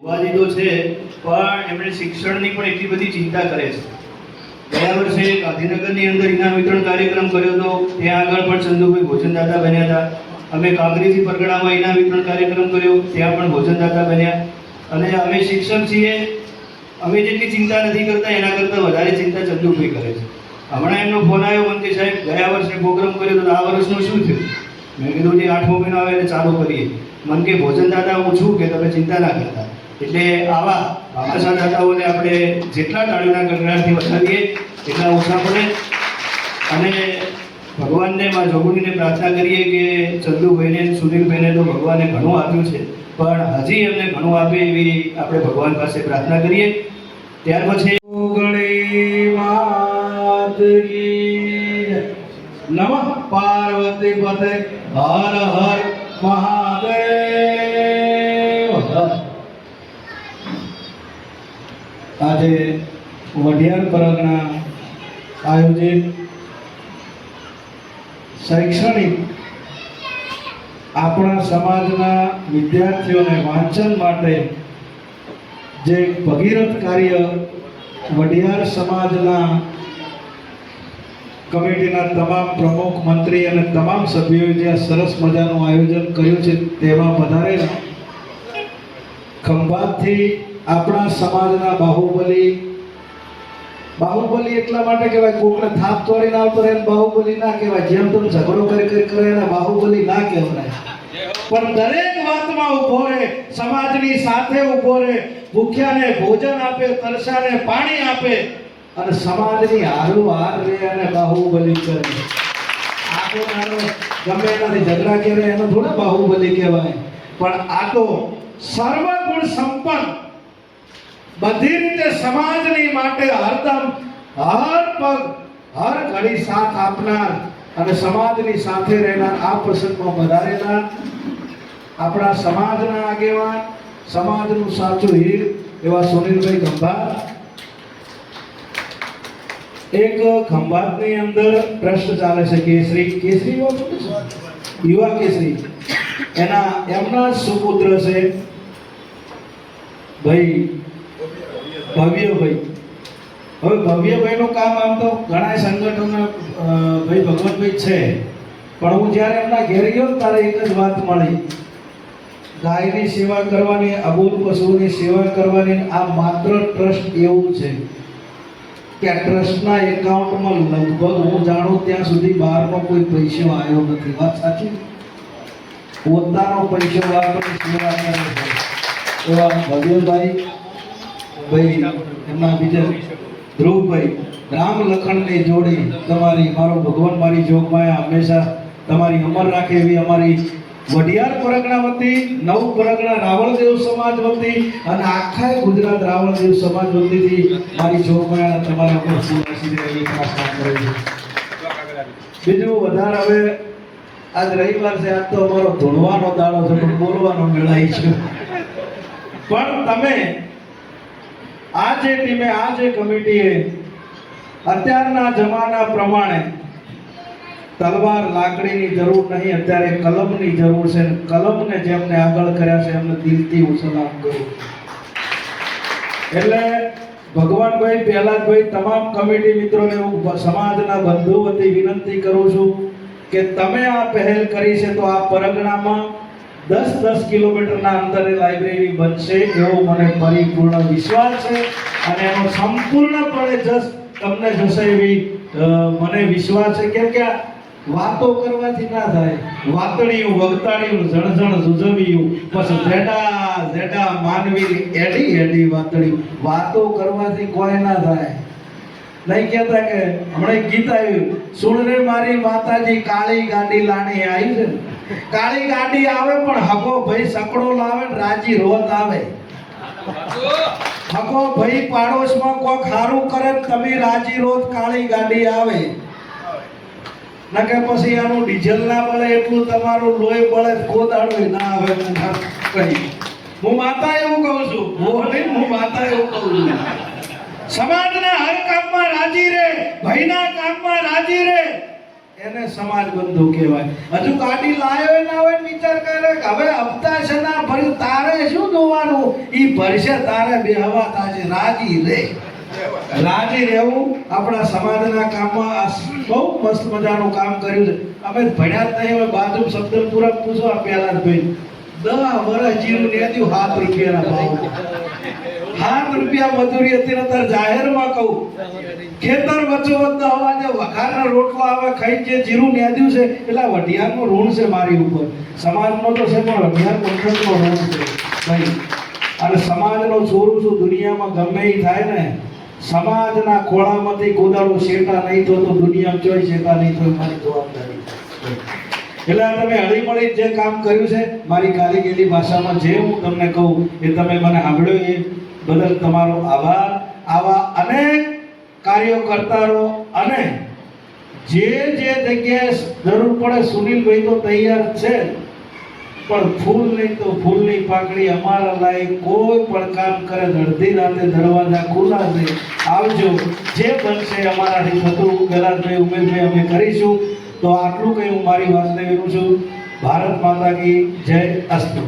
હોવાથી તો છે, પણ એમણે શિક્ષણની પણ એટલી બધી ચિંતા કરે છે. ગયા વર્ષે ગાંધીનગરની અંદર ઇનામ વિતરણ કાર્યક્રમ કર્યો હતો, ત્યાં આગળ પણ ચંદુભાઈ ભોજનદાતા બન્યા હતા. અમે કાંકરેજી પરગણામાં ઇનામ વિતરણ કાર્યક્રમ કર્યો, ત્યાં પણ ભોજનદાતા બન્યા. અને અમે શિક્ષક છીએ, અમે જેટલી ચિંતા નથી કરતા એના કરતાં વધારે ચિંતા ચંદુભાઈ કરે છે. હમણાં એમનો ફોન આવ્યો મને કે સાહેબ ગયા વર્ષે પ્રોગ્રામ કર્યો તો આ વર્ષનું શું થયું? મેં કીધું જે 8મો મહિનો આવે એટલે ચાલુ કરીએ. મને કે ભોજનદાતા હું છું કે તમે ચિંતા ના કરતા. એટલે આવા ભામાસા દાતાઓને આપણે જેટલા તાળીઓના ગણગણાટથી વધારીએ એટલા ઓછા પડે. અને ભગવાનને માં જોગુણીને પ્રાર્થના કરીએ કે ચંદુભાઈને સુનિલભાઈને તો ભગવાને ઘણું આપ્યું છે, પણ હજી એમને ઘણું આપે એવી આપણે ભગવાન પાસે પ્રાર્થના કરીએ. ત્યાર પછી નમઃ પાર્વતી પતે હર હર મહાદેવ. આજે વઢિયાર પરગણા આયોજિત શૈક્ષણિક આપણા સમાજના વિદ્યાર્થીઓને વાંચન માટે જે ભગીરથ કાર્ય વઢિયાર સમાજના કમિટીના તમામ પ્રમુખ મંત્રી અને તમામ સભ્યોએ જે સરસ મજાનું આયોજન કર્યું છે તેમાં પધારેલા ખંભાતથી આપણા સમાજના બાહુબલી એટલા માટે કહેવાય, કોકને થાપ તોડીને આવતો રહે બાહુબલી ના કહેવાય, જેમ તેમ ઝઘડો કરી કરે એને બાહુબલી ના કહેવાય. પણ દરેક વાતમાં ઊભો રહે, સમાજની સાથે ઊભો રહે, ભૂખ્યાને ભોજન આપે, તરસાને પાણી આપે અને સમાજની હાર રહે અને બાહુબલી કરે. આખો નાનો ગમે એનાથી ઝઘડા કરે એનો થોડા બાહુબલી કહેવાય, પણ આ તો સર્વગુણ સંપન્ન, બધી રીતે સમાજની માટે હરદમ હર પગ હર ઘડી સાથ આપનાર અને સમાજની સાથે રહેનાર આ પ્રસંગમાં વધારેલા આપણા સમાજના આગેવાન, સમાજનું સાચું હીર એવા સુનિલભાઈ ખંભાત. એક ખંભાતની અંદર ટ્રસ્ટ ચાલે છે કેસરી યુવા કેસરી, એમના સુપુત્ર છે ભાઈ ભવ્યભાઈ. હવે ભવ્યભાઈનું કામ આમ તો ઘણા સંગઠનો ભાઈ ભગવતભાઈ છે, પણ હું જ્યારે એમના ઘેર ગયો ત્યારે એક જ વાત મળી, ગાયની સેવા કરવાની, અબોલ પશુઓની સેવા કરવાની. આ માત્ર ટ્રસ્ટ એવું છે કે આ ટ્રસ્ટના એકાઉન્ટમાં લગભગ હું જાણું ત્યાં સુધી બહારનો કોઈ પૈસો આવ્યો નથી. વાત સાચી? પોતાનો પૈસો વાપરી સેવા કરે છે એવા ભવ્યભાઈ ભાઈ, એમના બીજા ધ્રુવભાઈ, રામ લખણની જોડી તમારી, મારો ભગવાન મારી જોગમાયા હંમેશા તમારી અમર રાખે એવી અમારી વઢિયાર પરગણા વતી, નવ પરગણા રાવળદેવ સમાજ વતી અને આખા ગુજરાત રાવળદેવ સમાજ વતીથી મારી જોગમાયા તમારા ઉપર સુરક્ષિત રહે એવી પ્રાર્થના કરું છું. બીજું વધારે હવે આજ રવિવાર છે, આજ તો અમારો ધૂણવાનો દાડો છે પણ બોલવાનો મેળાઈ છે. પણ તમે આ જે ટીમે, આ જે કમિટીએ અત્યારના જમાના પ્રમાણે તલવાર લાકડીની જરૂર નહીં, અત્યારે કલમની જરૂર છે. કલમને જેમને આગળ કર્યા છે એમને દિલથી હું સલામ કરું. એટલે ભગવાનભાઈ, પહેલાદભાઈ, તમામ કમિટી મિત્રોને હું સમાજના બંધુ વતી વિનંતી કરું છું કે તમે આ પહેલ કરી છે તો આ પરગણામાં 10 કિલોમીટરના અંતરે લાઇબ્રેરી બનશે એવો મને પરિપૂર્ણ વિશ્વાસ છે અને એનો સંપૂર્ણપણે તમને જશે એવી મને વિશ્વાસ છે. કેમ કે વાતો કરવાથી ના થાય, વાતળિયું વગતાળિયું જણજણ જુજવ્યું પછી જેડા માનવી એડી વાતળિયું, વાતો કરવાથી કોઈ ના થાય. નહીં કહેતા કે હમણાં ગીત આવ્યું, સુણને મારી માતાજી કાળી ગાડી લાણી આવી છે. કાળી ગાડી આવે પણ હકો ભાઈ સકડો લાવે ને રાજી રોત આવે. હકો ભાઈ પાડોશમાં કોઈ ખારું કરે તમે રાજી રોત કાળી ગાડી આવે. નકે પછી આનું ડીઝલ ના બળે એટલું તમારું લોહી બળે કોદાડો ના આવે. હું માતા એવું કહું છું, હું માતા એવું કહું છું. સમાજના હર કામમાં રાજી રહે, ભાઈના કામમાં રાજી રહે એને સમાજ બંધુ કહેવાય. હજુ ગાડી લાયો ના હોય ને વિચાર કરે કે હવે હપ્તા છે ના ભરી તારે શું જોવાનું, ઈ ભરશે તારે બેહવા તાજે રાજી રે. રાજી રહેવું આપણા સમાજના કામમાં આ બહુ મસ્ત મજાનું કામ કર્યું છે. અમે ભણ્યા જ નહીં, હવે બાજુ શબ્દપુરા પૂછો આ પહેલા જ ભાઈ 10 વર્ષ જીરું ને દીધું 7 રૂપિયાના ભાવ, 7 રૂપિયા મજૂરી હતી. અત્યારે જાહેરમાં કહું, ખેતર વચ્ચો વચ્ચે અવાજે વઘારનો રોટલો આવે ખાઈ જે જીરું નેદ્યું છે એટલે વઢિયારનું ઋણ છે મારી ઉપર. સમાજનો તો છે પણ વઢિયાર પંથકનો ઋણ છે ભાઈ. અને સમાજનો ચોરું છું દુનિયામાં ગમે એ થાય ને, સમાજના ખોળામાંથી ગોદાડો શેટા નહીં તો દુનિયામાં જોઈ શેટા નહીં તો મારી જવાબદારી. એટલે તમે હળીમળી જે કામ કર્યું છે, મારી ગાલી ગેલી ભાષામાં જે હું તમને કહું એ તમે મને સાંભળ્યો એ બદલ તમારો આભાર. આવા અનેક કાર્યો કરતા રહો અને જે જગ્યાએ જરૂર પડે સુનિલભાઈ તો તૈયાર છે, પણ ફૂલ નહીં તો ફૂલની પાકડી અમારા લાયક કોઈ પણ કામ કરે અડધી રાતે દરવાજા ખુલ્લા છે, આવજો. જે બનશે અમારાથી થતું ગલાતભાઈ ઉમેશભાઈ અમે કરીશું. તો આટલું કહી હું મારી વાતને વિરું છું. ભારત માતા કી જય. અસ્તુ.